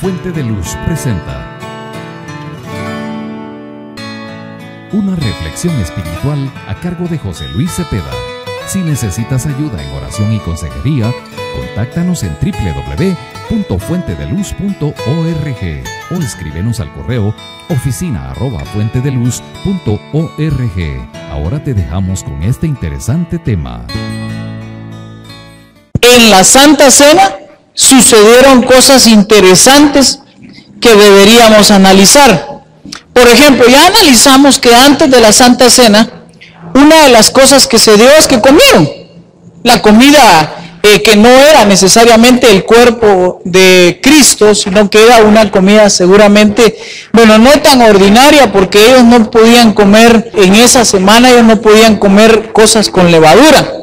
Fuente de Luz presenta una reflexión espiritual a cargo de José Luis Cepeda. Si necesitas ayuda en oración y consejería, contáctanos en www.fuentedeluz.org o escríbenos al correo oficina@fuentedeluz.org. Ahora te dejamos con este interesante tema. En la Santa Cena sucedieron cosas interesantes que deberíamos analizar. Por ejemplo, ya analizamos que antes de la Santa Cena, una de las cosas que se dio es que comieron. La comida que no era necesariamente el cuerpo de Cristo, sino que era una comida seguramente, bueno, no tan ordinaria, porque ellos no podían comer en esa semana, ellos no podían comer cosas con levadura.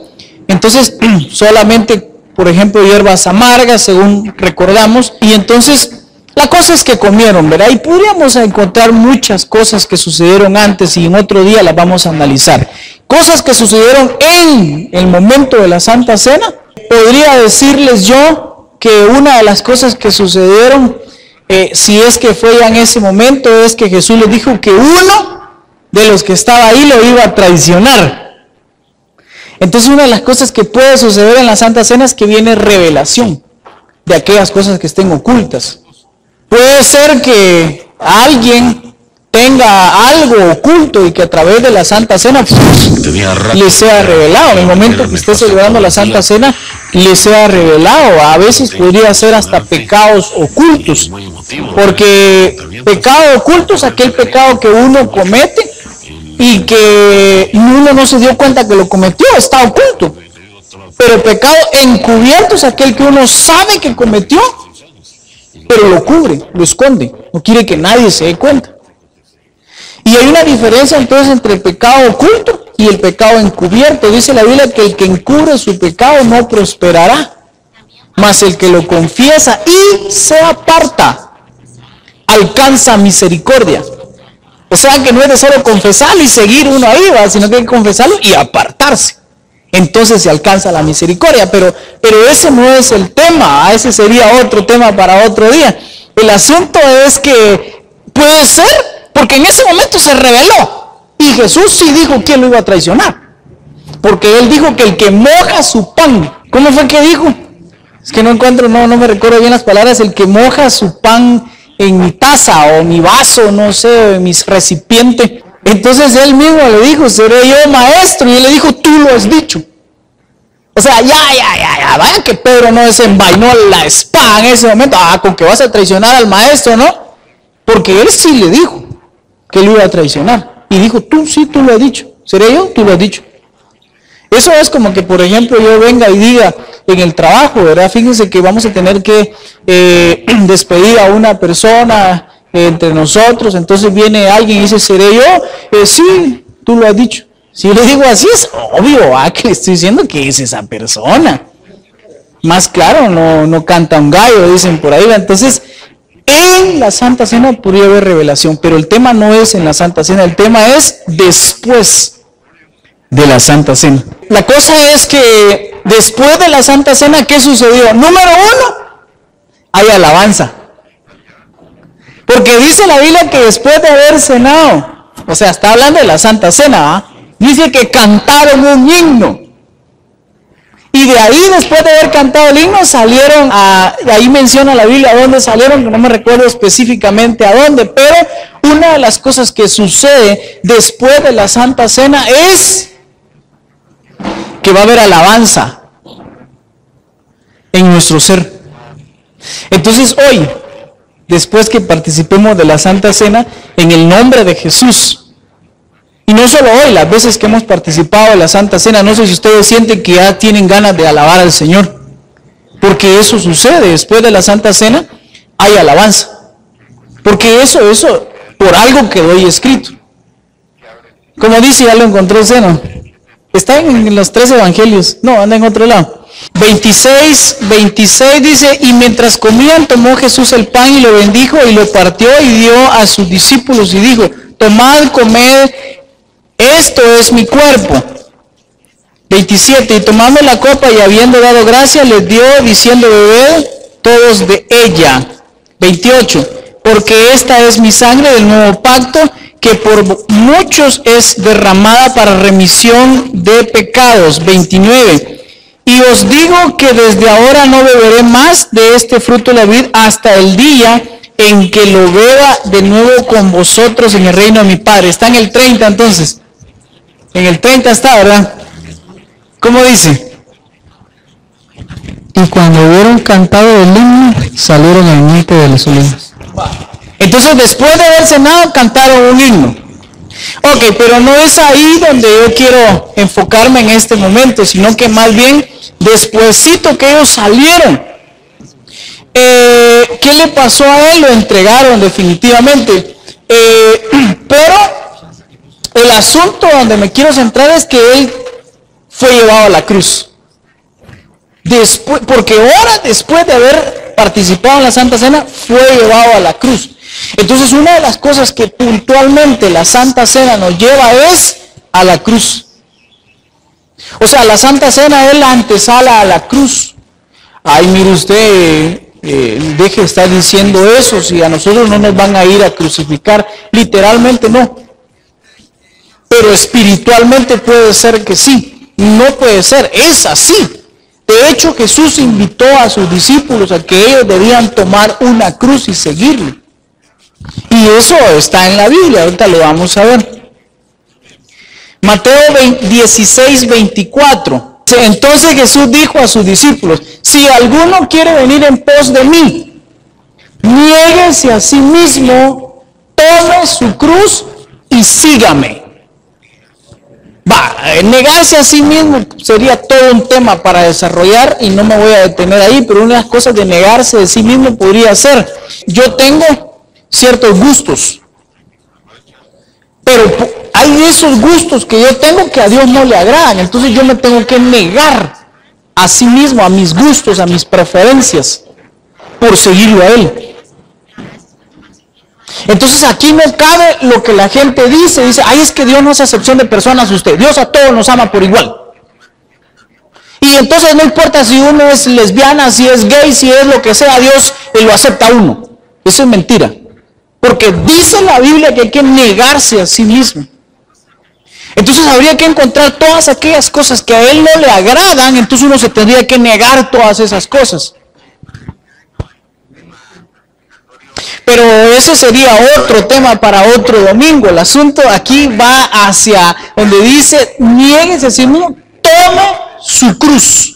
Entonces, solamente, por ejemplo, hierbas amargas, según recordamos, y entonces la cosa es que comieron, ¿verdad? Y podríamos encontrar muchas cosas que sucedieron antes y en otro día las vamos a analizar. Cosas que sucedieron en el momento de la Santa Cena. Podría decirles yo que una de las cosas que sucedieron, si es que fue ya en ese momento, es que Jesús les dijo que uno de los que estaba ahí lo iba a traicionar. Entonces, una de las cosas que puede suceder en la Santa Cena es que viene revelación de aquellas cosas que estén ocultas. Puede ser que alguien tenga algo oculto y que a través de la Santa Cena le sea revelado. En el momento que esté celebrando la Santa Cena, le sea revelado. A veces podría ser hasta pecados ocultos, porque pecado oculto es aquel pecado que uno comete y que uno no se dio cuenta que lo cometió, está oculto. Pero pecado encubierto es aquel que uno sabe que cometió, pero lo cubre, lo esconde, no quiere que nadie se dé cuenta. Y hay una diferencia entonces entre el pecado oculto y el pecado encubierto. Dice la Biblia que el que encubre su pecado no prosperará, mas el que lo confiesa y se aparta alcanza misericordia. O sea que no es de solo confesarlo y seguir uno ahí, ¿va? Sino que hay que confesarlo y apartarse. Entonces se alcanza la misericordia, pero ese no es el tema, ese sería otro tema para otro día. El asunto es que puede ser, porque en ese momento se reveló, y Jesús sí dijo quién lo iba a traicionar, porque él dijo que el que moja su pan, ¿cómo fue que dijo? Es que no encuentro, no me recuerdo bien las palabras, el que moja su pan en mi taza o mi vaso, no sé, en mi recipiente. Entonces él mismo le dijo, seré yo maestro, y él le dijo, tú lo has dicho. O sea, ya, vaya que Pedro no desenvainó la espada en ese momento, con que vas a traicionar al maestro, ¿no? Porque él sí le dijo que lo iba a traicionar, y dijo, tú lo has dicho, seré yo, tú lo has dicho. Eso es como que, por ejemplo, yo venga y diga en el trabajo, ¿verdad? Fíjense que vamos a tener que despedir a una persona entre nosotros, entonces viene alguien y dice, ¿seré yo? Sí, tú lo has dicho. Si yo le digo así, es obvio, que le estoy diciendo que es esa persona. Más claro, no canta un gallo, dicen por ahí. Entonces, en la Santa Cena podría haber revelación, pero el tema no es en la Santa Cena, el tema es después de la Santa Cena. La cosa es que después de la Santa Cena, ¿qué sucedió? Número uno, hay alabanza. Porque dice la Biblia que después de haber cenado, o sea, está hablando de la Santa Cena, dice que cantaron un himno. Y de ahí, después de haber cantado el himno, salieron de ahí menciona la Biblia a dónde salieron, que no me recuerdo específicamente a dónde, pero una de las cosas que sucede después de la Santa Cena es que va a haber alabanza en nuestro ser. Entonces hoy, después que participemos de la Santa Cena, en el nombre de Jesús, y no solo hoy, las veces que hemos participado de la Santa Cena, no sé si ustedes sienten que ya tienen ganas de alabar al Señor, porque eso sucede, después de la Santa Cena hay alabanza, porque eso, por algo quedó ahí escrito. Como dice, ya lo encontré, ¿no? Está en los 3 evangelios, no, anda en otro lado. 26 dice, y mientras comían tomó Jesús el pan y lo bendijo y lo partió y dio a sus discípulos y dijo, tomad, comed, esto es mi cuerpo. 27, y tomando la copa y habiendo dado gracias, les dio diciendo, bebed todos de ella, 28. Porque esta es mi sangre del nuevo pacto, que por muchos es derramada para remisión de pecados. 29. Y os digo que desde ahora no beberé más de este fruto de la vid hasta el día en que lo beba de nuevo con vosotros en el reino de mi Padre. Está en el 30 entonces. En el 30 está, ¿verdad? ¿Cómo dice? Y cuando hubieron cantado el himno, salieron al monte de las Olivas. Entonces, después de haber cenado, cantaron un himno. Ok, pero no es ahí donde yo quiero enfocarme en este momento, sino que más bien despuesito que ellos salieron. ¿Qué le pasó a él? Lo entregaron definitivamente. Pero el asunto donde me quiero centrar es que él fue llevado a la cruz. Después, porque horas después de haber participado en la Santa Cena, fue llevado a la cruz. Entonces, una de las cosas que puntualmente la Santa Cena nos lleva es a la cruz. O sea, la Santa Cena es la antesala a la cruz. Ay, mire usted, deje de estar diciendo eso, si a nosotros no nos van a ir a crucificar. Literalmente no. Pero espiritualmente puede ser que sí. No puede ser, es así. De hecho, Jesús invitó a sus discípulos a que ellos debían tomar una cruz y seguirle. Y eso está en la Biblia, ahorita lo vamos a ver. Mateo 16, 24. Entonces Jesús dijo a sus discípulos: si alguno quiere venir en pos de mí, niéguese a sí mismo, tome su cruz y sígame. Negarse a sí mismo sería todo un tema para desarrollar y no me voy a detener ahí, pero una de las cosas de negarse de sí mismo podría ser: yo tengo ciertos gustos, pero hay esos gustos que yo tengo que a Dios no le agradan, entonces yo me tengo que negar a sí mismo, a mis gustos, a mis preferencias, por seguirlo a Él. Entonces aquí no cabe lo que la gente dice, ay, es que Dios no hace acepción de personas usted, Dios a todos nos ama por igual. Y entonces no importa si uno es lesbiana, si es gay, si es lo que sea, Dios lo acepta a uno. Eso es mentira. Porque dice la Biblia que hay que negarse a sí mismo. Entonces habría que encontrar todas aquellas cosas que a Él no le agradan, entonces uno se tendría que negar todas esas cosas. Pero ese sería otro tema para otro domingo. El asunto aquí va hacia donde dice: niéguese a sí mismo, tome su cruz.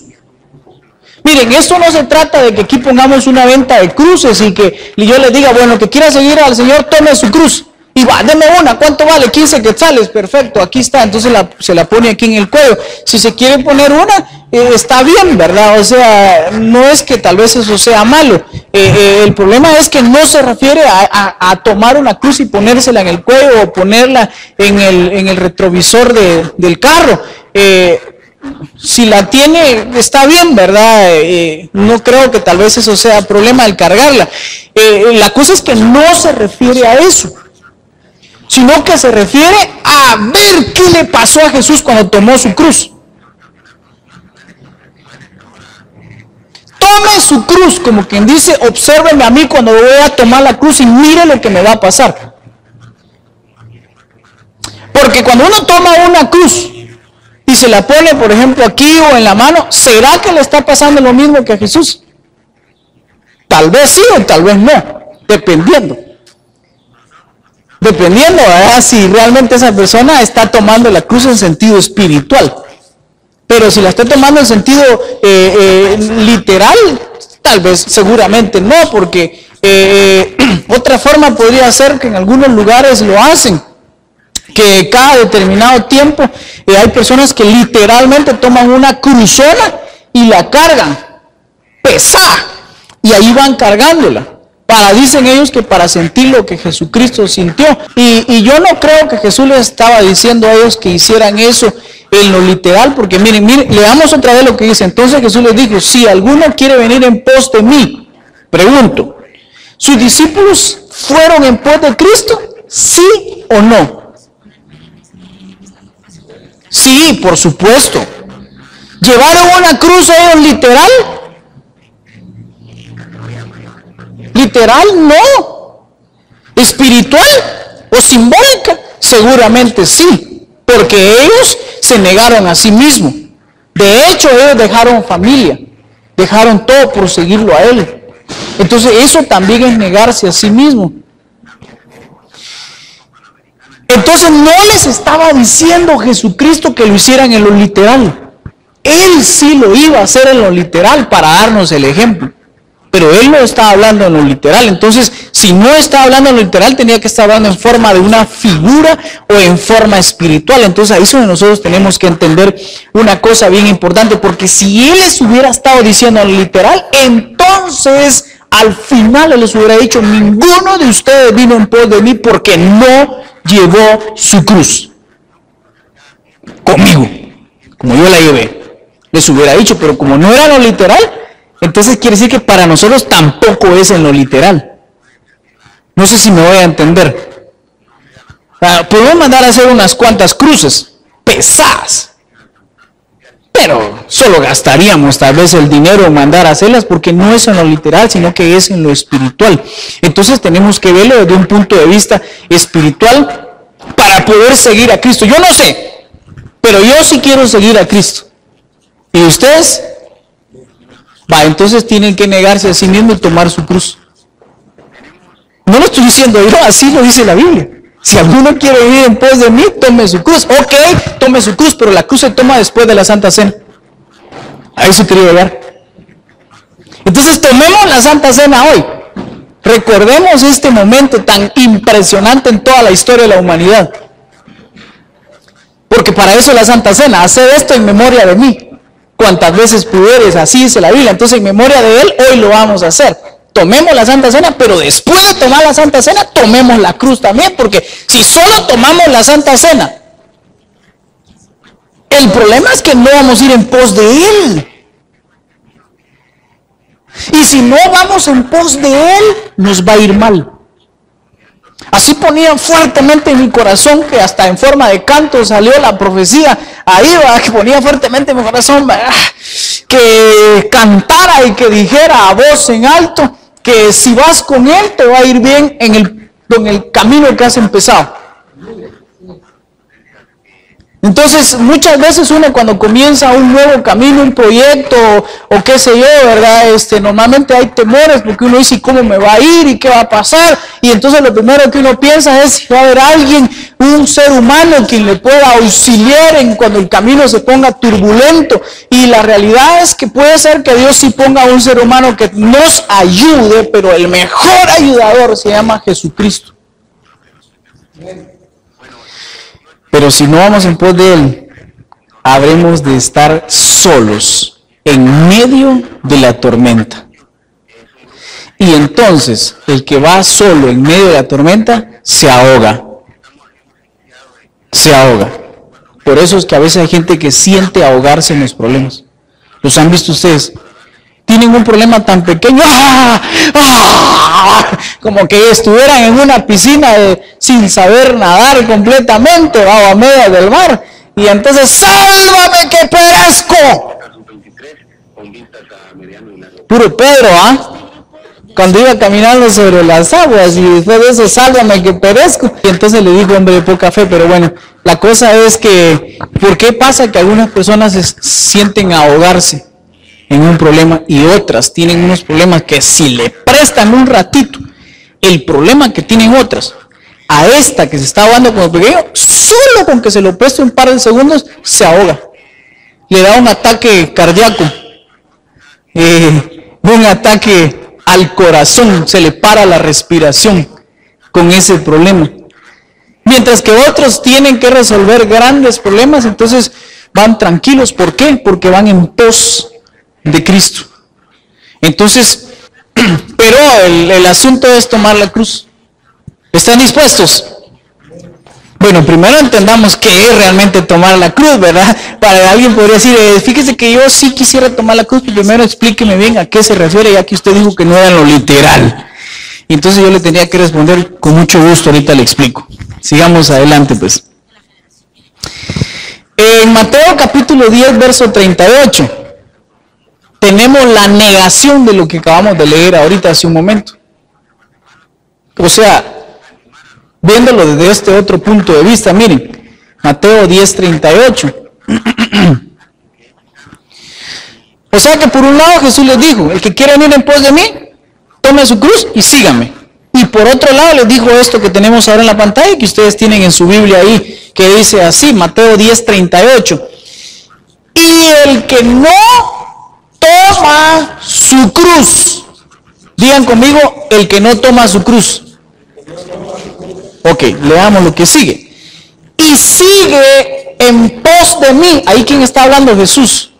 Miren, esto no se trata de que aquí pongamos una venta de cruces y que yo les diga, bueno, que quiera seguir al Señor, tome su cruz. Y va, deme una, ¿cuánto vale? 15 quetzales, perfecto, aquí está. Entonces se la pone aquí en el cuello. Si se quiere poner una, está bien, ¿verdad? O sea, no es que tal vez eso sea malo. El problema es que no se refiere a tomar una cruz y ponérsela en el cuello o ponerla en el retrovisor del carro. Si la tiene, está bien, ¿verdad? No creo que tal vez eso sea problema al cargarla. La cosa es que no se refiere a eso, sino que se refiere a ver qué le pasó a Jesús cuando tomó su cruz. Tome su cruz, como quien dice, obsérveme a mí cuando voy a tomar la cruz y mire lo que me va a pasar. Porque cuando uno toma una cruz y se la pone, por ejemplo, aquí o en la mano, ¿será que le está pasando lo mismo que a Jesús? Tal vez sí o tal vez no, dependiendo, ¿verdad? Si realmente esa persona está tomando la cruz en sentido espiritual. Pero si la está tomando en sentido literal, tal vez, seguramente no, porque otra forma podría ser que en algunos lugares lo hacen, que cada determinado tiempo hay personas que literalmente toman una cruzona y la cargan, pesada, y ahí van cargándola. Dicen ellos que para sentir lo que Jesucristo sintió. Y yo no creo que Jesús les estaba diciendo a ellos que hicieran eso en lo literal, porque miren, leamos otra vez lo que dice. Entonces Jesús les dijo: si alguno quiere venir en pos de mí, pregunto, ¿sus discípulos fueron en pos de Cristo? ¿Sí o no? Sí, por supuesto. ¿Llevaron una cruz ellos literal? literal, no. Espiritual o simbólica, seguramente sí, porque ellos se negaron a sí mismos. De hecho, ellos dejaron familia, dejaron todo por seguirlo a Él. Entonces, eso también es negarse a sí mismo. Entonces, no les estaba diciendo Jesucristo que lo hicieran en lo literal. Él sí lo iba a hacer en lo literal para darnos el ejemplo. Pero Él no estaba hablando en lo literal. Entonces, si no estaba hablando en lo literal, tenía que estar hablando en forma de una figura o en forma espiritual. Entonces, ahí es donde nosotros tenemos que entender una cosa bien importante. Porque si Él les hubiera estado diciendo en lo literal, entonces al final Él les hubiera dicho: ninguno de ustedes vino en pos de mí porque no llevó su cruz conmigo, como yo la llevé. Les hubiera dicho, pero como no era lo literal, entonces quiere decir que para nosotros tampoco es en lo literal. No sé si me voy a entender. Podemos mandar a hacer unas cuantas cruces pesadas, pero solo gastaríamos tal vez el dinero en mandar a hacerlas, porque no es en lo literal, sino que es en lo espiritual. Entonces tenemos que verlo desde un punto de vista espiritual para poder seguir a Cristo. Yo no sé, pero yo sí quiero seguir a Cristo. ¿Y ustedes? Entonces tienen que negarse a sí mismos y tomar su cruz. No lo estoy diciendo yo, así lo dice la Biblia. Si alguno quiere ir en pos de mí, tome su cruz. Ok, tome su cruz, pero la cruz se toma después de la Santa Cena. A eso quería llegar. Entonces tomemos la Santa Cena hoy. Recordemos este momento tan impresionante en toda la historia de la humanidad. Porque para eso es la Santa Cena. Haced esto en memoria de mí. Cuantas veces pudieres, así dice la Biblia. Entonces, en memoria de Él, hoy lo vamos a hacer. Tomemos la Santa Cena, pero después de tomar la Santa Cena, tomemos la cruz también, porque si solo tomamos la Santa Cena, el problema es que no vamos a ir en pos de Él. Y si no vamos en pos de Él, nos va a ir mal. Así ponía fuertemente en mi corazón, que hasta en forma de canto salió la profecía. Ahí va, que ponía fuertemente en mi corazón que cantara y que dijera a voz en alto que si vas con Él te va a ir bien en el camino que has empezado. Entonces, muchas veces uno cuando comienza un nuevo camino, un proyecto o qué sé yo, ¿verdad? Normalmente hay temores porque uno dice: ¿cómo me va a ir? ¿Y qué va a pasar? Y entonces lo primero que uno piensa es si va a haber alguien, un ser humano quien le pueda auxiliar en cuando el camino se ponga turbulento. Y la realidad es que puede ser que Dios sí ponga un ser humano que nos ayude, pero el mejor ayudador se llama Jesucristo. Pero si no vamos en pos de Él, habremos de estar solos en medio de la tormenta. Y entonces, el que va solo en medio de la tormenta, se ahoga. Se ahoga. Por eso es que a veces hay gente que siente ahogarse en los problemas. ¿Los han visto ustedes? Tienen un problema tan pequeño, como que estuvieran en una piscina sin saber nadar completamente, a medio del mar, y entonces: ¡sálvame que perezco! Puro Pedro, cuando iba caminando sobre las aguas, y después de eso: ¡sálvame que perezco! Y entonces le dijo: hombre de poca fe. Pero bueno, la cosa es que, ¿por qué pasa que algunas personas sienten ahogarse en un problema y otras tienen unos problemas que si le prestan un ratito el problema que tienen otras a esta que se está ahogando con el pequeño, solo con que se lo preste un par de segundos se ahoga, le da un ataque cardíaco, un ataque al corazón, se le para la respiración con ese problema, mientras que otros tienen que resolver grandes problemas, entonces van tranquilos. ¿Por qué? Porque van en pos de Cristo. Entonces, pero el asunto es tomar la cruz. ¿Están dispuestos? Bueno, primero entendamos qué es realmente tomar la cruz, ¿verdad? Para alguien podría decir: fíjese que yo sí quisiera tomar la cruz, pero primero explíqueme bien a qué se refiere, ya que usted dijo que no era lo literal. Y entonces yo le tenía que responder: con mucho gusto, ahorita le explico. Sigamos adelante, pues. En Mateo capítulo 10, verso 38. Tenemos la negación de lo que acabamos de leer ahorita hace un momento. O sea, viéndolo desde este otro punto de vista, miren, Mateo 10:38. O sea que por un lado Jesús les dijo, el que quiera venir en pos de mí, tome su cruz y sígame. Y por otro lado les dijo esto que tenemos ahora en la pantalla, que ustedes tienen en su Biblia ahí, que dice así, Mateo 10:38. Y el que no toma su cruz, digan conmigo, el que no toma su cruz. Ok, leamos lo que sigue. Y sigue en pos de mí. Ahí quien está hablando, Jesús.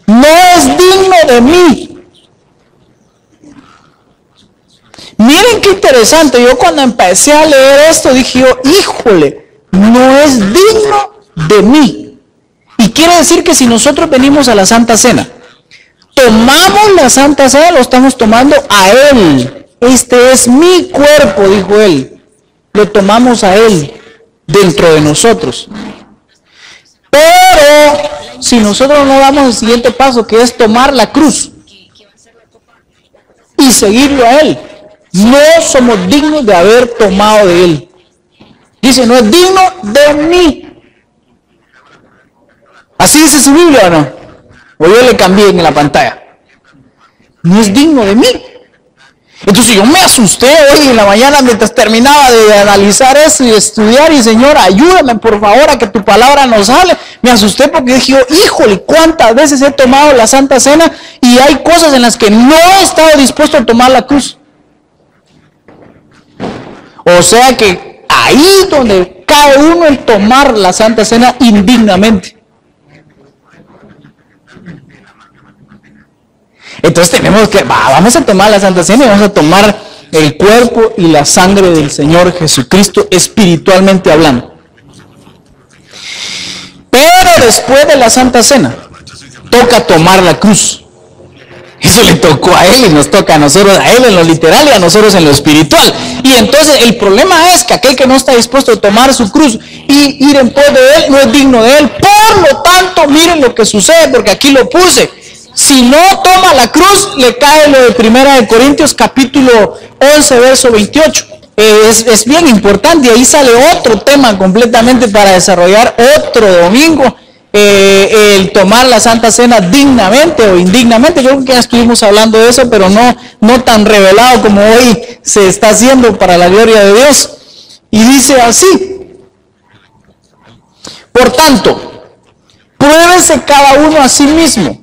No es digno de mí. Miren qué interesante. Yo cuando empecé a leer esto dije yo, híjole, no es digno de mí. Y quiere decir que si nosotros venimos a la Santa Cena, tomamos la Santa Cena, lo estamos tomando a Él. Este es mi cuerpo, dijo Él. Lo tomamos a Él dentro de nosotros. Pero si nosotros no damos el siguiente paso, que es tomar la cruz y seguirlo a Él, no somos dignos de haber tomado de Él. Dice, no es digno de mí. ¿Así dice su Biblia o no? O yo le cambié en la pantalla. No es digno de mí. Entonces yo me asusté hoy en la mañana mientras terminaba de analizar eso y estudiar, y Señor, ayúdame por favor a que tu palabra nos hable. Me asusté porque dije, híjole, cuántas veces he tomado la Santa Cena y hay cosas en las que no he estado dispuesto a tomar la cruz. O sea que ahí es donde cae uno el tomar la Santa Cena indignamente. Entonces tenemos que, vamos a tomar la Santa Cena y vamos a tomar el cuerpo y la sangre del Señor Jesucristo espiritualmente hablando. Pero después de la Santa Cena, toca tomar la cruz. Eso le tocó a Él y nos toca a nosotros, a Él en lo literal y a nosotros en lo espiritual. Y entonces el problema es que aquel que no está dispuesto a tomar su cruz y ir en pos de Él, no es digno de Él. Por lo tanto, miren lo que sucede, porque aquí lo puse. Si no toma la cruz, le cae lo de 1 Corintios capítulo 11, verso 28. Es bien importante, y ahí sale otro tema completamente para desarrollar otro domingo, el tomar la Santa Cena dignamente o indignamente. Yo creo que ya estuvimos hablando de eso, pero no tan revelado como hoy se está haciendo para la gloria de Dios. Y dice así: por tanto, pruébese cada uno a sí mismo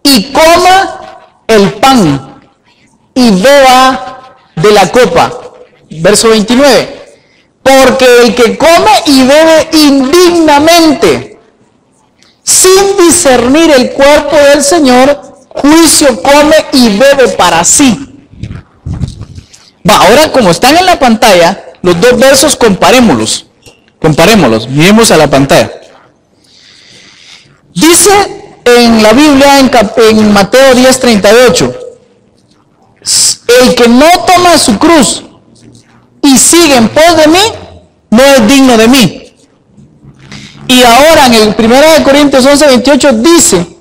y coma el pan y beba de la copa. Verso 29. Porque el que come y bebe indignamente, sin discernir el cuerpo del Señor, juicio come y bebe para sí. Ahora, como están en la pantalla, los dos versos comparémoslos. Miremos a la pantalla. Dice en la Biblia, en Mateo 10:38, el que no toma su cruz y sigue en pos de mí, no es digno de mí. Y ahora en el 1 Corintios 11:28 dice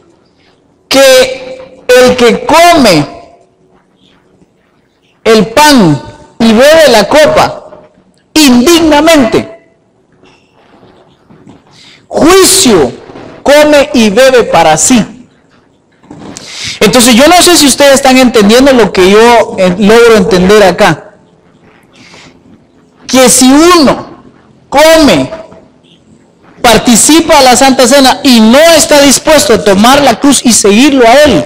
que el que come el pan y bebe la copa indignamente, juicio come y bebe para sí. Entonces yo no sé si ustedes están entendiendo lo que yo logro entender acá. Que si uno come, participa de la Santa Cena y no está dispuesto a tomar la cruz y seguirlo a Él,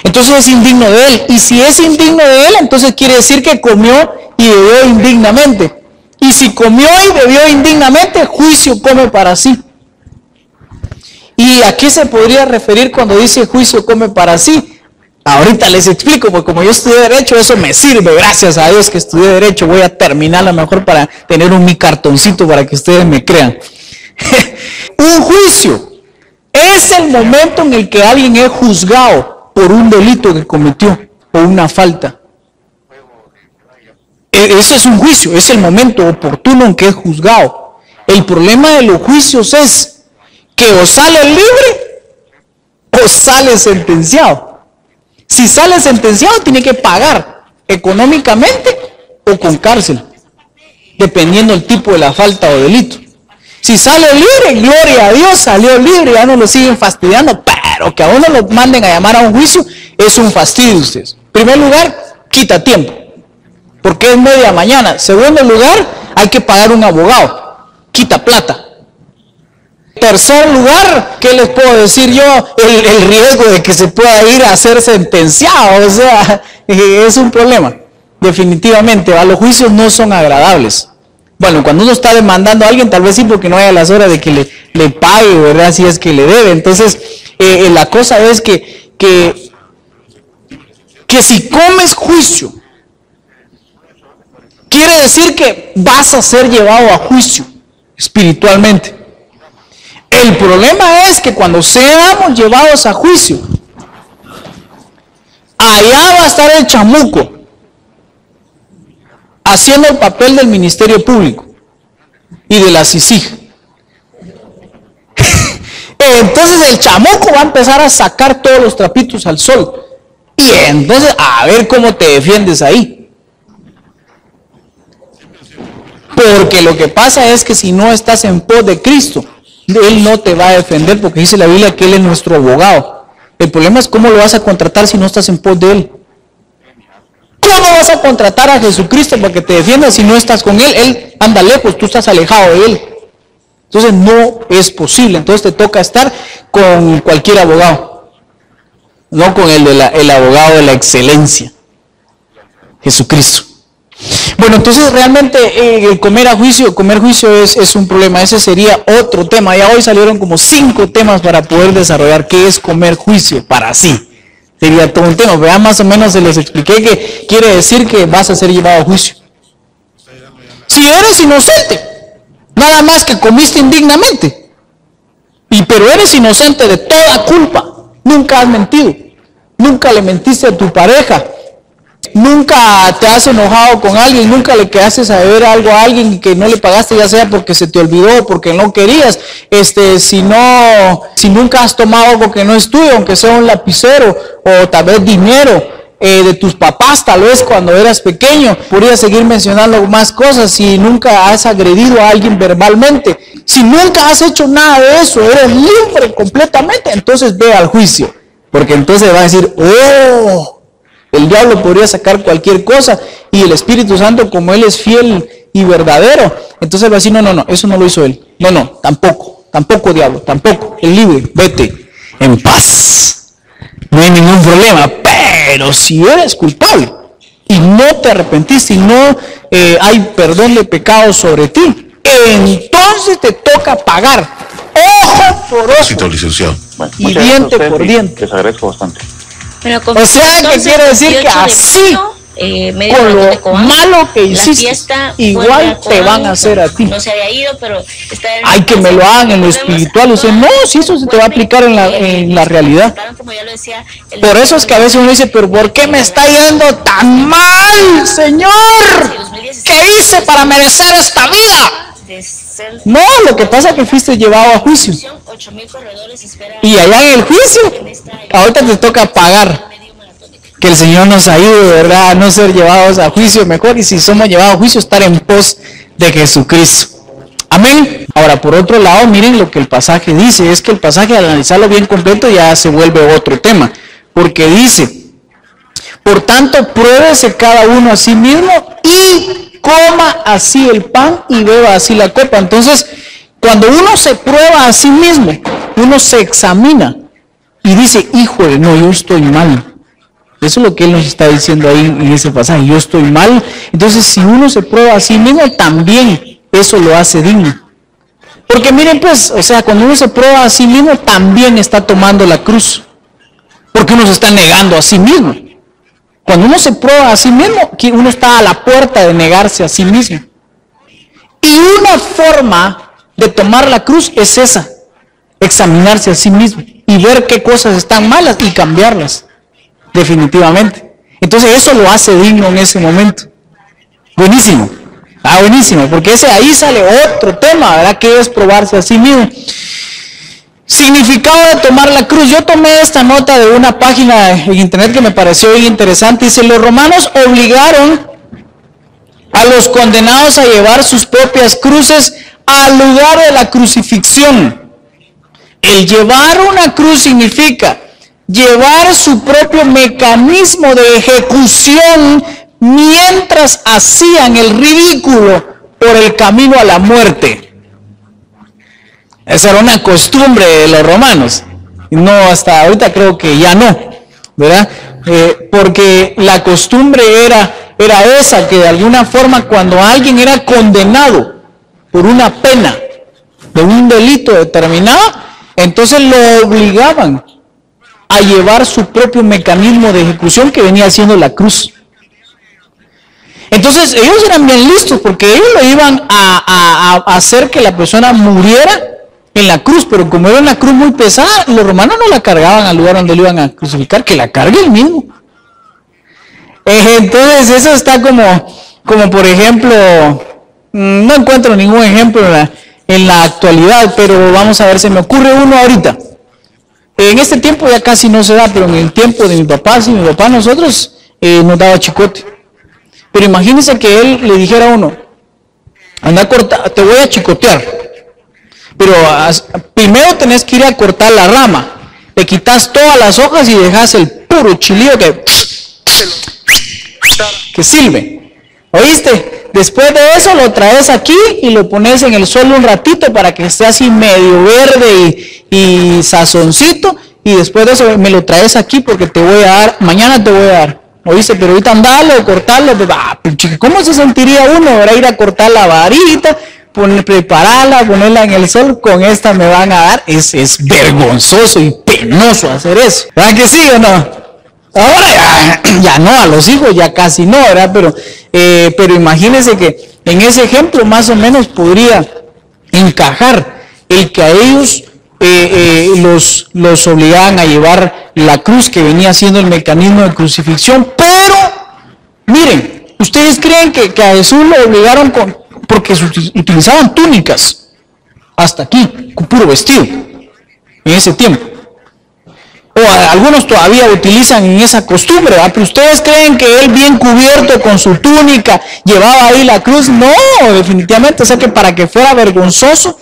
entonces es indigno de Él. Y si es indigno de Él, entonces quiere decir que comió y bebió indignamente. Y si comió y bebió indignamente, juicio come para sí. ¿Y a qué se podría referir cuando dice juicio come para sí? Ahorita les explico, porque como yo estudié Derecho, eso me sirve. Gracias a Dios que estudié Derecho. Voy a terminar a lo mejor para tener mi cartoncito para que ustedes me crean. Un juicio es el momento en el que alguien es juzgado por un delito que cometió o una falta. Eso es un juicio, es el momento oportuno en que es juzgado. El problema de los juicios es que o sale libre o sale sentenciado. Si sale sentenciado, tiene que pagar económicamente o con cárcel, dependiendo del tipo de la falta o delito. Si sale libre, gloria a Dios, salió libre, ya no lo siguen fastidiando, pero que a uno lo manden a llamar a un juicio es un fastidio ustedes. En primer lugar, quita tiempo, porque es media mañana. Segundo lugar, hay que pagar un abogado, quita plata. Tercer lugar, ¿qué les puedo decir yo? El riesgo de que se pueda ir a ser sentenciado, o sea, es un problema, definitivamente. Los juicios no son agradables. Bueno, cuando uno está demandando a alguien, tal vez sí, porque no haya las horas de que le pague, ¿verdad? Si es que le debe. Entonces, la cosa es que si comes juicio, quiere decir que vas a ser llevado a juicio espiritualmente. El problema es que cuando seamos llevados a juicio, allá va a estar el chamuco haciendo el papel del Ministerio Público y de la CICIG. Entonces el chamuco va a empezar a sacar todos los trapitos al sol. Y entonces a ver cómo te defiendes ahí. Porque lo que pasa es que si no estás en pos de Cristo, Él no te va a defender, porque dice la Biblia que Él es nuestro abogado. El problema es cómo lo vas a contratar si no estás en pos de Él. ¿Cómo vas a contratar a Jesucristo para que te defienda si no estás con Él? Él anda lejos, tú estás alejado de Él. Entonces no es posible. Entonces te toca estar con cualquier abogado, no con el abogado de la excelencia, Jesucristo. Bueno, entonces realmente comer juicio es un problema. Ese sería otro tema. Ya hoy salieron como 5 temas para poder desarrollar qué es comer juicio para sí. Sería todo un tema. Vean, más o menos se les expliqué que quiere decir que vas a ser llevado a juicio. Si eres inocente, nada más que comiste indignamente, pero eres inocente de toda culpa, nunca has mentido, nunca le mentiste a tu pareja, nunca te has enojado con alguien, nunca le quedaste a deber algo a alguien que no le pagaste, ya sea porque se te olvidó o porque no querías, si nunca has tomado algo que no es tuyo, aunque sea un lapicero o tal vez dinero de tus papás, tal vez cuando eras pequeño, podría seguir mencionando más cosas. Si nunca has agredido a alguien verbalmente, si nunca has hecho nada de eso, eres libre completamente, entonces ve al juicio, porque entonces va a decir, el diablo podría sacar cualquier cosa y el Espíritu Santo, como Él es fiel y verdadero, entonces va a decir, no, eso no lo hizo Él. No, tampoco diablo, tampoco. El libre, vete en paz. No hay ningún problema. Pero si eres culpable y no te arrepentiste y no hay perdón de pecados sobre ti, entonces te toca pagar ojo por ojo, licenciado. Bueno, y diente por diente. Les agradezco bastante. Bueno, o sea, que quiere decir que así, con lo malo que hiciste, igual te van a hacer a ti. No se había ido, pero está en ay, que me lo hagan en lo espiritual. Usted, no, si eso se te va a aplicar en la realidad. Por eso es que a veces uno dice, pero ¿por qué me está yendo tan mal, Señor? ¿Qué hice para merecer esta vida? No, lo que pasa es que fuiste llevado a juicio. Y allá en el juicio, ahorita te toca pagar. Que el Señor nos ayude, ¿verdad?, a no ser llevados a juicio mejor, y si somos llevados a juicio, estar en pos de Jesucristo. Amén. Ahora, por otro lado, miren lo que el pasaje dice. Es que el pasaje, al analizarlo bien completo, ya se vuelve otro tema. Porque dice, por tanto, pruébese cada uno a sí mismo y coma así el pan y beba así la copa. Entonces, cuando uno se prueba a sí mismo, uno se examina y dice, híjole, no, yo estoy mal. Eso es lo que Él nos está diciendo ahí en ese pasaje, yo estoy mal. Entonces, si uno se prueba a sí mismo, también eso lo hace digno. Porque miren pues, o sea, cuando uno se prueba a sí mismo, también está tomando la cruz. Porque uno se está negando a sí mismo. Cuando uno se prueba a sí mismo, uno está a la puerta de negarse a sí mismo. Y una forma de tomar la cruz es esa, examinarse a sí mismo y ver qué cosas están malas y cambiarlas. Definitivamente. Entonces eso lo hace digno en ese momento. Buenísimo. Buenísimo, porque ahí sale otro tema, ¿verdad? Que es probarse a sí mismo. Significado de tomar la cruz. Yo tomé esta nota de una página en internet que me pareció bien interesante. Dice, los romanos obligaron a los condenados a llevar sus propias cruces al lugar de la crucifixión. El llevar una cruz significa llevar su propio mecanismo de ejecución mientras hacían el ridículo por el camino a la muerte. Esa era una costumbre de los romanos. No, hasta ahorita creo que ya no, ¿verdad? Porque la costumbre era esa, que de alguna forma cuando alguien era condenado por una pena de un delito determinado, entonces lo obligaban a llevar su propio mecanismo de ejecución que venía siendo la cruz. Entonces ellos eran bien listos porque ellos lo iban a hacer que la persona muriera en la cruz, pero como era una cruz muy pesada, los romanos no la cargaban al lugar donde lo iban a crucificar, que la cargue él mismo. Entonces eso está como por ejemplo, no encuentro ningún ejemplo en la actualidad, pero vamos a ver, se me ocurre uno ahorita. En este tiempo ya casi no se da, pero en el tiempo de mi papá, sí, mi papá a nosotros nos daba chicote. Pero imagínense que él le dijera a uno, anda a cortar, te voy a chicotear, pero primero tenés que ir a cortar la rama, le quitas todas las hojas y dejas el puro chilío que silbe, ¿oíste? Después de eso lo traes aquí y lo pones en el sol un ratito para que esté así medio verde y sazoncito, y después de eso me lo traes aquí porque te voy a dar, mañana te voy a dar, ¿oíste? Pero ahorita andalo, cortarlo, ¿cómo se sentiría uno? Ahora ir a cortar la varita, prepararla, ponerla en el sol, con esta me van a dar, es vergonzoso y penoso hacer eso, ¿verdad que sí o no? Ahora ya no, a los hijos ya casi no, ¿verdad? Pero imagínense que en ese ejemplo más o menos podría encajar el que a ellos los obligaban a llevar la cruz que venía siendo el mecanismo de crucifixión. Pero miren, ustedes creen que a Jesús lo obligaron porque utilizaban túnicas hasta aquí, con puro vestido en ese tiempo. O algunos todavía utilizan en esa costumbre, ¿verdad? Pero ustedes creen que él bien cubierto con su túnica llevaba ahí la cruz. No, definitivamente, o sea que para que fuera vergonzoso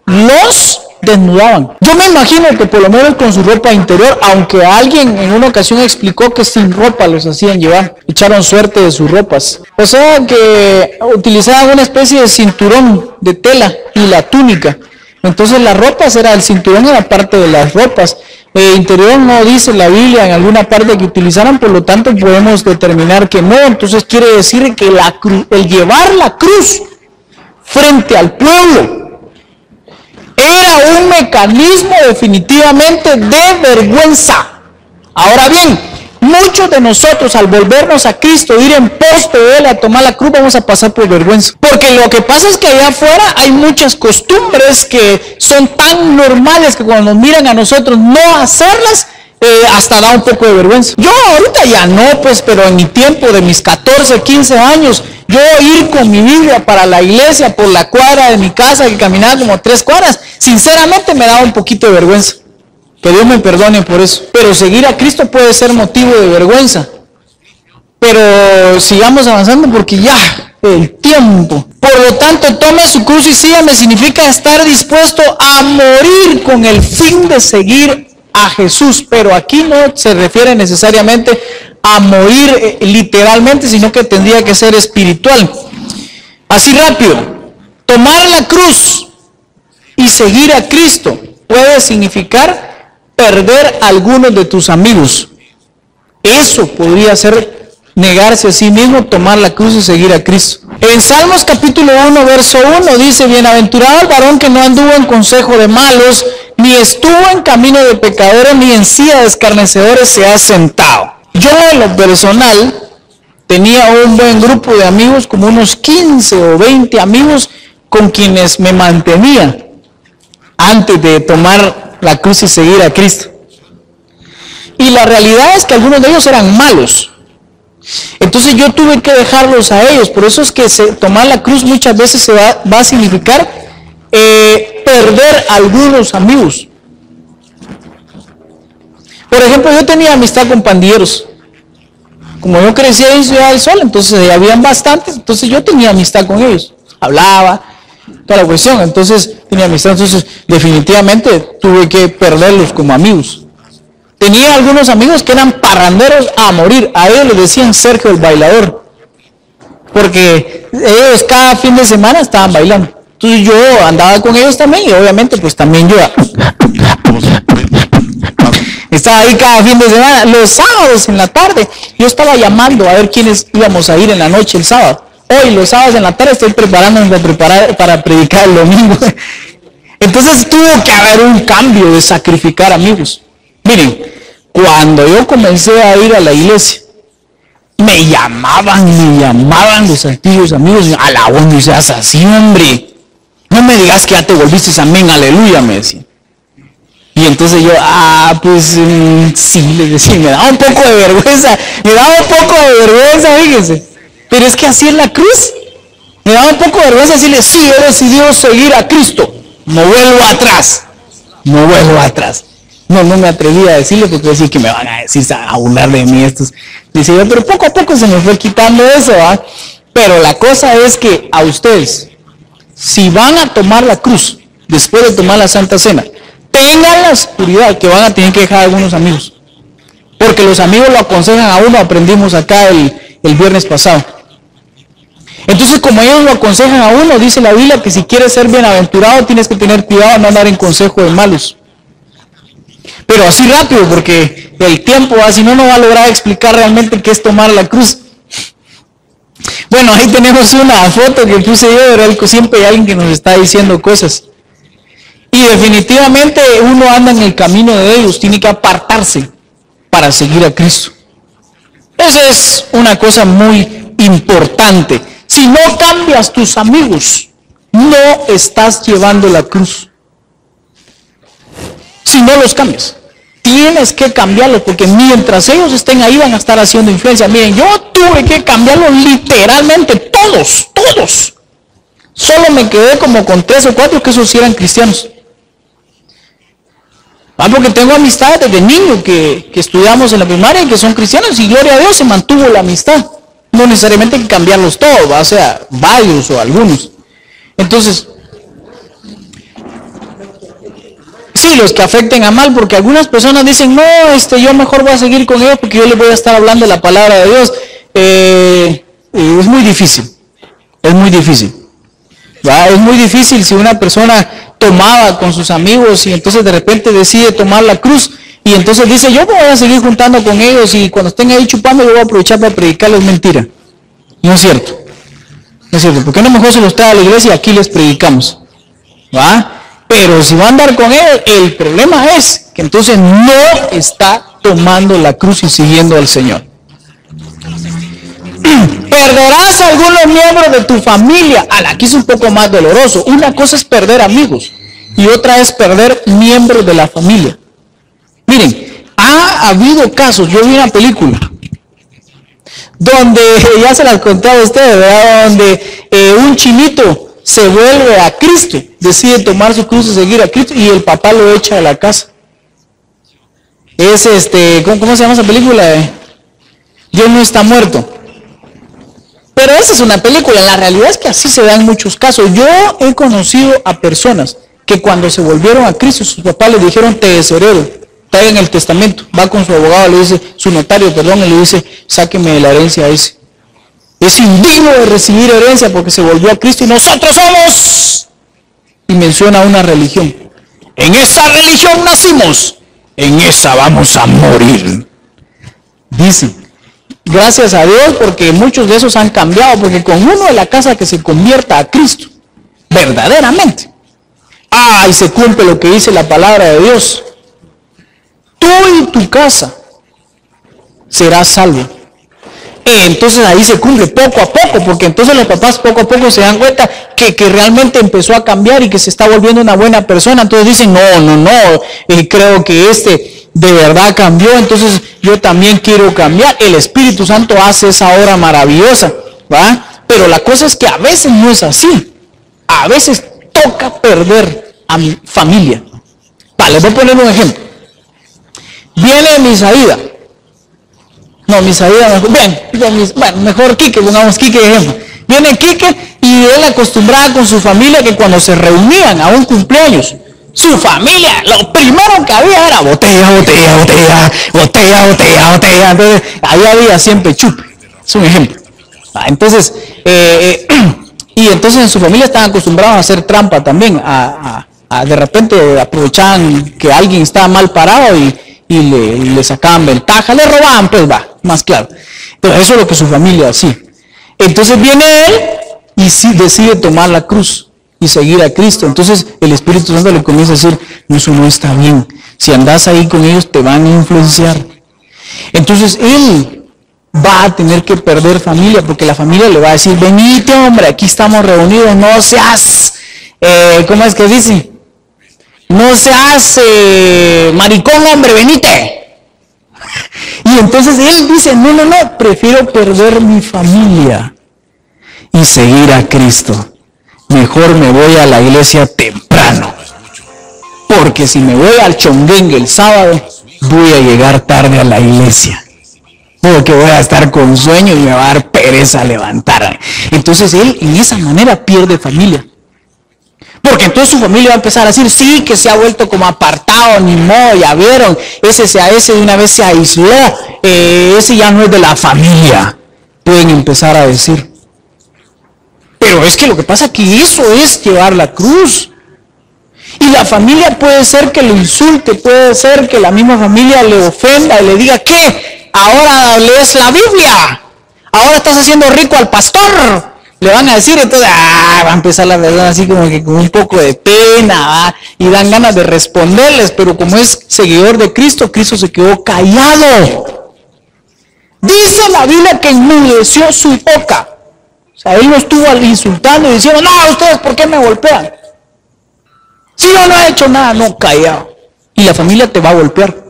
los desnudaban. Yo me imagino que por lo menos con su ropa interior, aunque alguien en una ocasión explicó que sin ropa los hacían llevar, echaron suerte de sus ropas. O sea que utilizaban una especie de cinturón de tela y la túnica. Entonces las ropas el cinturón era parte de las ropas. El interior no dice la Biblia en alguna parte que utilizaran, por lo tanto podemos determinar que no. Entonces quiere decir que el llevar la cruz frente al pueblo era un mecanismo definitivamente de vergüenza. Ahora bien, muchos de nosotros al volvernos a Cristo, ir en pos de Él a tomar la cruz, vamos a pasar por vergüenza. Porque lo que pasa es que allá afuera hay muchas costumbres que son tan normales que cuando nos miran a nosotros no hacerlas, hasta da un poco de vergüenza. Yo ahorita ya no, pues, pero en mi tiempo de mis 14, 15 años, yo ir con mi Biblia para la iglesia por la cuadra de mi casa, que caminaba como 3 cuadras, sinceramente me daba un poquito de vergüenza. Que Dios me perdone por eso. Pero seguir a Cristo puede ser motivo de vergüenza. Pero sigamos avanzando porque ya el tiempo. Por lo tanto, tome su cruz y sígame significa estar dispuesto a morir con el fin de seguir a Jesús. Pero aquí no se refiere necesariamente a morir literalmente, sino que tendría que ser espiritual. Así rápido, tomar la cruz y seguir a Cristo puede significar perder a algunos de tus amigos. Eso podría ser negarse a sí mismo, tomar la cruz y seguir a Cristo. En Salmos capítulo 1, verso 1 dice: bienaventurado el varón que no anduvo en consejo de malos, ni estuvo en camino de pecadores, ni en silla de escarnecedores se ha sentado. Yo en lo personal tenía un buen grupo de amigos, como unos 15 o 20 amigos con quienes me mantenía antes de tomar la cruz y seguir a Cristo. Y la realidad es que algunos de ellos eran malos. Entonces yo tuve que dejarlos a ellos. Por eso es que tomar la cruz muchas veces va a significar perder algunos amigos. Por ejemplo, yo tenía amistad con pandilleros. Como yo crecí en Ciudad del Sol, entonces habían bastantes, entonces yo tenía amistad con ellos. Hablaba, toda la cuestión, entonces tenía amistad, entonces definitivamente tuve que perderlos como amigos. Tenía algunos amigos que eran parranderos a morir, a ellos les decían Sergio el bailador, porque ellos cada fin de semana estaban bailando. Entonces yo andaba con ellos también y obviamente pues también yo estaba ahí cada fin de semana. Los sábados en la tarde yo estaba llamando a ver quiénes íbamos a ir en la noche el sábado. Hoy los sábados en la tarde estoy preparándome para predicar el domingo. Entonces tuvo que haber un cambio de sacrificar amigos. Miren, cuando yo comencé a ir a la iglesia, me llamaban los antiguos amigos, a la voz no seas así, hombre. No me digas que ya te volviste amén, aleluya, me decían. Y entonces yo, sí, les decía, me daba un poco de vergüenza, fíjense. Pero es que así es la cruz. Me daba un poco de vergüenza decirle, sí, he decidido seguir a Cristo. No vuelvo atrás. No me atreví a decirle porque decía que me van a decir, a burlar de mí estos. Dice yo, pero poco a poco se me fue quitando eso, ¿va? Pero la cosa es que a ustedes, si van a tomar la cruz, después de tomar la Santa Cena, tengan la seguridad que van a tener que dejar a algunos amigos. Porque los amigos lo aconsejan a uno, aprendimos acá el viernes pasado. Entonces, como ellos lo aconsejan a uno, dice la Biblia que si quieres ser bienaventurado, tienes que tener cuidado de no andar en consejo de malos. Pero así rápido, porque el tiempo, si no va a lograr explicar realmente qué es tomar la cruz. Bueno, ahí tenemos una foto que puse yo, ¿verdad? Siempre hay alguien que nos está diciendo cosas. Y definitivamente uno anda en el camino de ellos, tiene que apartarse para seguir a Cristo. Esa es una cosa muy importante. Si no cambias tus amigos, no estás llevando la cruz. Si no los cambias, tienes que cambiarlos, porque mientras ellos estén ahí van a estar haciendo influencia. Miren, yo tuve que cambiarlos literalmente todos. Solo me quedé como con 3 o 4 que esos sí eran cristianos. Porque tengo amistades desde niño que estudiamos en la primaria y que son cristianos, y gloria a Dios se mantuvo la amistad. No necesariamente hay que cambiarlos todos, o sea, varios o algunos. Entonces, sí, los que afecten a mal, porque algunas personas dicen, no, yo mejor voy a seguir con ellos porque yo les voy a estar hablando de la palabra de Dios. Es muy difícil, ¿va? Es muy difícil si una persona tomaba con sus amigos y entonces de repente decide tomar la cruz y entonces dice, yo me voy a seguir juntando con ellos y cuando estén ahí chupando yo voy a aprovechar para predicarles. Mentira. No es cierto. ¿Por qué no mejor se los trae a la iglesia y aquí les predicamos? ¿Va? Pero si va a andar con él, el problema es que entonces no está tomando la cruz y siguiendo al Señor. Perderás a algunos miembros de tu familia. Aquí es un poco más doloroso. Una cosa es perder amigos y otra es perder miembros de la familia. Miren, ha habido casos, yo vi una película donde, ya se las conté a ustedes, ¿verdad? Donde un chinito se vuelve a Cristo, decide tomar su cruz y seguir a Cristo y el papá lo echa de la casa. Es ¿cómo se llama esa película? Dios no está muerto. Pero esa es una película, la realidad es que así se dan muchos casos. Yo he conocido a personas que cuando se volvieron a Cristo, sus papás les dijeron, te desheredo, traigan el testamento. Va con su abogado, le dice, su notario, y le dice, sáqueme de la herencia a ese. Es indigno de recibir herencia porque se volvió a Cristo y nosotros somos. Y menciona una religión. En esa religión nacimos, en esa vamos a morir. Dice. Gracias a Dios porque muchos de esos han cambiado, porque con uno de la casa que se convierta a Cristo, verdaderamente, y se cumple lo que dice la palabra de Dios. Tú y tu casa serás salvo. Entonces ahí se cumple poco a poco, porque entonces los papás poco a poco se dan cuenta que realmente empezó a cambiar y que se está volviendo una buena persona. Entonces dicen, no, creo que de verdad cambió, entonces yo también quiero cambiar. El Espíritu Santo hace esa obra maravillosa, ¿va? Pero la cosa es que a veces no es así. A veces toca perder a mi familia. Les voy a poner un ejemplo. Viene Misaída. No, Misaída mejor. Bien, bueno, mejor Quique, pongamos Quique de ejemplo. Viene Quique y él acostumbraba con su familia que cuando se reunían a un cumpleaños, su familia, lo primero que había era botella. Entonces, ahí había siempre chupe. Es un ejemplo. Entonces, y entonces en su familia estaban acostumbrados a hacer trampa también. De repente aprovechaban que alguien estaba mal parado y le sacaban ventaja, le robaban, pues va, más claro. Pero eso es lo que su familia hacía. Entonces viene él y sí decide tomar la cruz y seguir a Cristo. Entonces el Espíritu Santo le comienza a decir, no, eso no está bien. Si andas ahí con ellos te van a influenciar. Entonces él va a tener que perder familia, porque la familia le va a decir, venite hombre, aquí estamos reunidos, no seas, ¿cómo es que dice? No seas maricón hombre, venite. Y entonces él dice, no, prefiero perder mi familia y seguir a Cristo. Mejor me voy a la iglesia temprano, porque si me voy al chonguengue el sábado, voy a llegar tarde a la iglesia, porque voy a estar con sueño y me va a dar pereza levantarme. Entonces él en esa manera pierde familia, porque entonces su familia va a empezar a decir, sí, que se ha vuelto como apartado, ni modo, ya vieron, ese de una vez se aisló, ese ya no es de la familia, pueden empezar a decir. Pero es que lo que pasa es que eso es llevar la cruz. Y la familia puede ser que lo insulte, puede ser que la misma familia le ofenda y le diga, ¿qué? Ahora lees la Biblia, ahora estás haciendo rico al pastor. Le van a decir, entonces, va a empezar la verdad así como que con un poco de pena, y dan ganas de responderles, pero como es seguidor de Cristo, Cristo se quedó callado. Dice la Biblia que enmudeció su boca. O sea, él no estuvo insultando y diciendo, no, ustedes, ¿por qué me golpean? Si yo no he hecho nada, no, callado. Y la familia te va a golpear.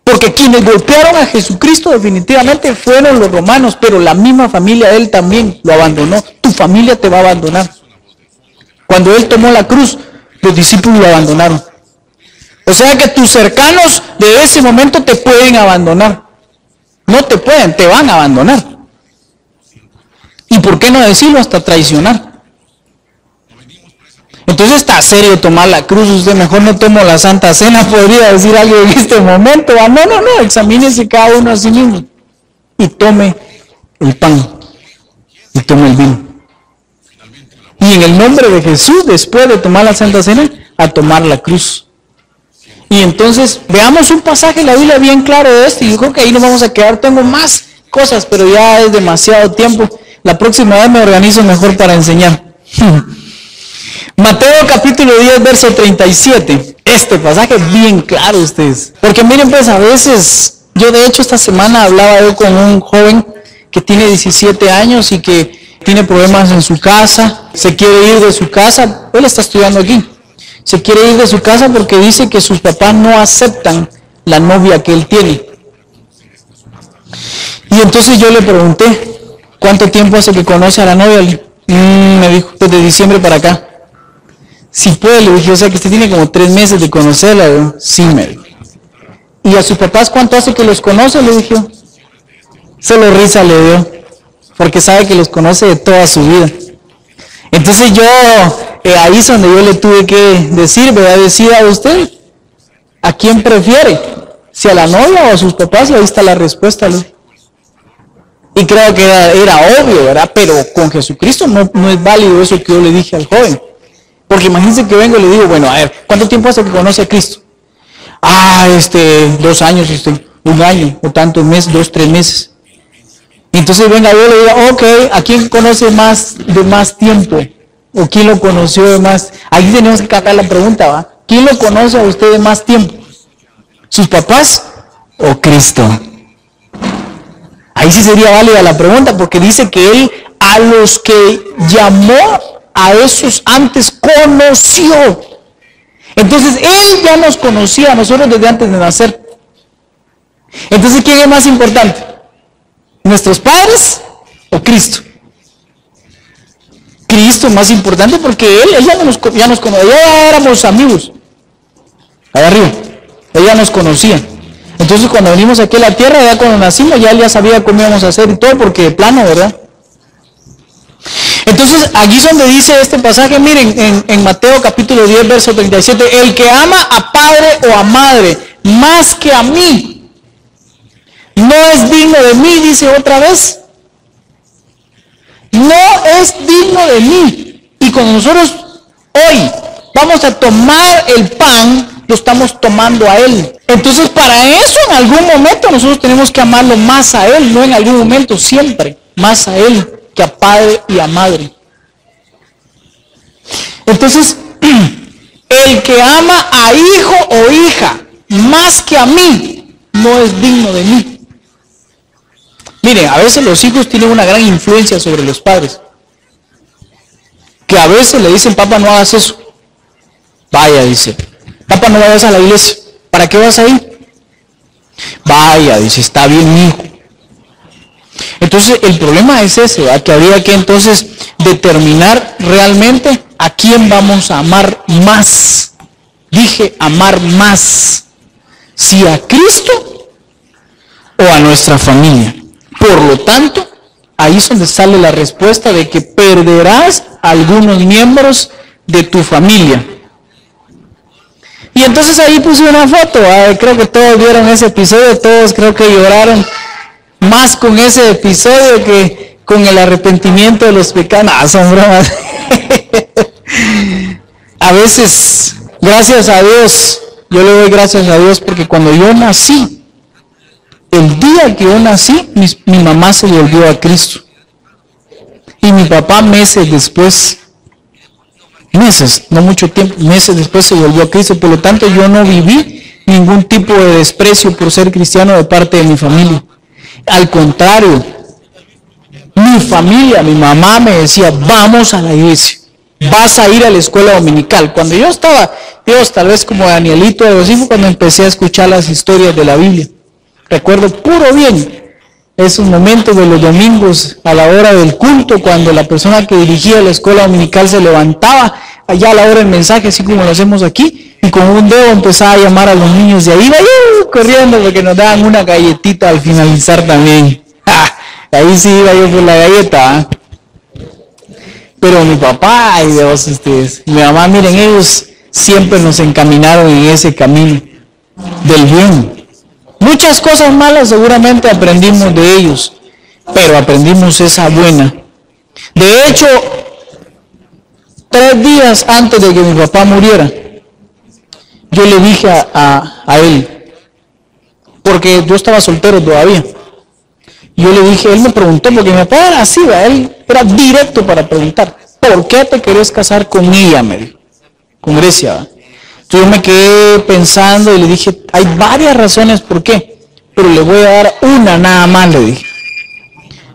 Porque quienes golpearon a Jesucristo definitivamente fueron los romanos, pero la misma familia de él también lo abandonó. Tu familia te va a abandonar. Cuando él tomó la cruz, los discípulos lo abandonaron. O sea que tus cercanos de ese momento te pueden abandonar. No te pueden, te van a abandonar. ¿Y por qué no decirlo? Hasta traicionar. Entonces está serio tomar la cruz. Usted mejor no tomo la Santa Cena, podría decir algo en este momento. No, examínese cada uno a sí mismo y tome el pan y tome el vino. Y en el nombre de Jesús, después de tomar la Santa Cena, a tomar la cruz. Y entonces veamos un pasaje en la Biblia bien claro de esto, y yo creo que ahí nos vamos a quedar. Tengo más cosas, pero ya es demasiado tiempo. La próxima vez me organizo mejor para enseñar. Mateo capítulo 10, verso 37. Este pasaje es bien claro, ustedes. Porque miren, pues a veces, yo de hecho esta semana hablaba yo con un joven que tiene 17 años y que tiene problemas en su casa, se quiere ir de su casa. Él está estudiando aquí. Se quiere ir de su casa porque dice que sus papás no aceptan la novia que él tiene. Y entonces yo le pregunté, ¿cuánto tiempo hace que conoce a la novia? Me dijo, desde diciembre para acá. Si puede, le dije, o sea que usted tiene como 3 meses de conocerla. Digo, sí, me dijo. ¿Y a sus papás cuánto hace que los conoce? Le dije. Solo risa le dio, porque sabe que los conoce de toda su vida. Entonces yo, ahí es donde yo le tuve que decir, ¿verdad? Decida usted, ¿a quién prefiere? ¿Si a la novia o a sus papás? Y ahí está la respuesta, ¿no? Y creo que era obvio, ¿verdad? Pero con Jesucristo no es válido eso que yo le dije al joven. Porque imagínense que vengo y le digo, bueno, a ver, ¿cuánto tiempo hace que conoce a Cristo? 2 años, 1 año, o tantos meses, 2, 3 meses. Y entonces venga, yo le digo, ok, ¿a quién conoce de más tiempo? ¿O quién lo conoció de más? Ahí tenemos que cambiar la pregunta, ¿va? ¿Quién lo conoce a usted de más tiempo? ¿Sus papás o Cristo? Ahí sí sería válida la pregunta, porque dice que Él a los que llamó, a esos antes conoció. Entonces Él ya nos conocía a nosotros desde antes de nacer. Entonces, ¿quién es más importante? ¿Nuestros padres o Cristo? Cristo es más importante porque Él ya nos conocía, ya éramos amigos. Allá arriba, Él ya nos conocía. Entonces cuando venimos aquí a la tierra, ya cuando nacimos, ya él ya sabía cómo íbamos a hacer y todo, porque de plano, ¿verdad? Entonces aquí es donde dice este pasaje, miren, en Mateo capítulo 10, verso 37, el que ama a padre o a madre más que a mí, no es digno de mí, dice otra vez. No es digno de mí. Y cuando nosotros hoy vamos a tomar el pan, lo estamos tomando a Él. Entonces para eso en algún momento nosotros tenemos que amarlo más a Él, no en algún momento, siempre más a Él que a padre y a madre. Entonces, el que ama a hijo o hija más que a mí, no es digno de mí. Miren, a veces los hijos tienen una gran influencia sobre los padres. Que a veces le dicen, papá, no hagas eso. Vaya, dice, papá, no vayas a la iglesia. ¿Para qué vas ahí? Vaya, dice, está bien, hijo. Entonces, el problema es ese, ¿verdad? Que habría que entonces determinar realmente a quién vamos a amar más. Dije, amar más. Si a Cristo o a nuestra familia. Por lo tanto, ahí es donde sale la respuesta de que perderás a algunos miembros de tu familia. Y entonces ahí puse una foto, creo que todos vieron ese episodio, todos creo que lloraron más con ese episodio que con el arrepentimiento de los pecados. No, son bromas. A veces, gracias a Dios, yo le doy gracias a Dios porque cuando yo nací, el día que yo nací, mi mamá se volvió a Cristo. Y mi papá meses después, no mucho tiempo, meses después se volvió a Cristo. Por lo tanto, yo no viví ningún tipo de desprecio por ser cristiano de parte de mi familia. Al contrario, mi familia, mi mamá me decía, vamos a la iglesia, vas a ir a la escuela dominical. Cuando yo estaba, Dios, tal vez como Danielito, algo así, fue cuando empecé a escuchar las historias de la Biblia. Recuerdo puro bien esos momentos de los domingos a la hora del culto, cuando la persona que dirigía la escuela dominical se levantaba allá a la hora del mensaje, así como lo hacemos aquí, y con un dedo empezaba a llamar a los niños de ahí, corriendo porque nos daban una galletita al finalizar también. Ahí sí iba yo por la galleta. Pero mi papá, ay Dios, mi mamá, miren, ellos siempre nos encaminaron en ese camino del bien. Muchas cosas malas seguramente aprendimos de ellos, pero aprendimos esa buena. De hecho, 3 días antes de que mi papá muriera, yo le dije a él, porque yo estaba soltero todavía, yo le dije, él me preguntó, porque mi papá era así, él era directo para preguntar, ¿por qué te querés casar con ella? Me dijo, con Grecia, ¿verdad? Entonces yo me quedé pensando y le dije, hay varias razones por qué, pero le voy a dar una nada más, le dije.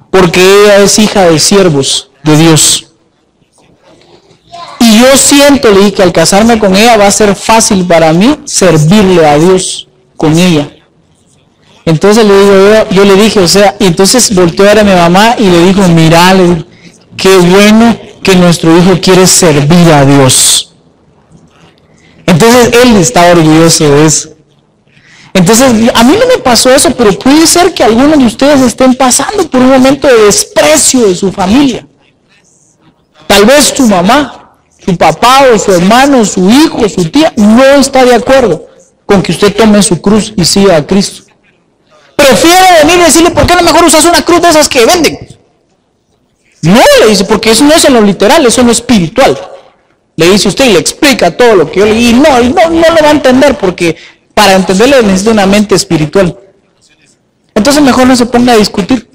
Porque ella es hija de siervos de Dios. Y yo siento, le dije, que al casarme con ella va a ser fácil para mí servirle a Dios con ella. Entonces le digo, yo le dije, o sea, y entonces volteó a ver a mi mamá y le dijo, mira, le digo, qué bueno que nuestro hijo quiere servir a Dios. Entonces él está orgulloso de eso. Entonces a mí no me pasó eso, pero puede ser que algunos de ustedes estén pasando por un momento de desprecio de su familia. Tal vez su mamá, su papá o su hermano, su hijo, su tía no está de acuerdo con que usted tome su cruz y siga a Cristo. Prefiere venir y decirle, ¿por qué no mejor usas una cruz de esas que venden? No, le dice, porque eso no es en lo literal, eso es en lo espiritual. Le dice usted y le explica todo lo que yo le digo. Y no lo va a entender porque para entenderlo necesita una mente espiritual. Entonces mejor no se ponga a discutir.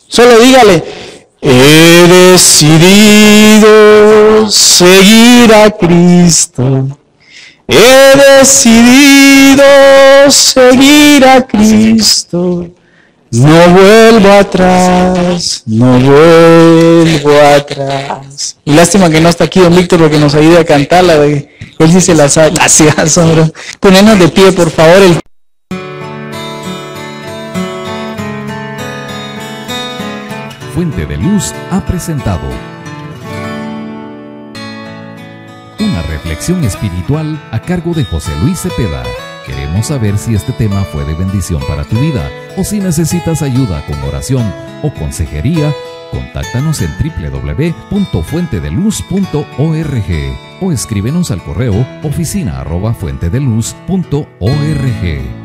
Solo dígale, he decidido seguir a Cristo. He decidido seguir a Cristo. No vuelvo atrás, no vuelvo atrás. Y lástima que no está aquí don Víctor porque nos ayude a cantarla. Él sí se la sabe. Así asombro. Ponernos de pie, por favor. Fuente de Luz ha presentado una reflexión espiritual a cargo de José Luis Cepeda. Queremos saber si este tema fue de bendición para tu vida o si necesitas ayuda con oración o consejería. Contáctanos en www.fuentedeluz.org o escríbenos al correo oficina@fuentedeluz.org.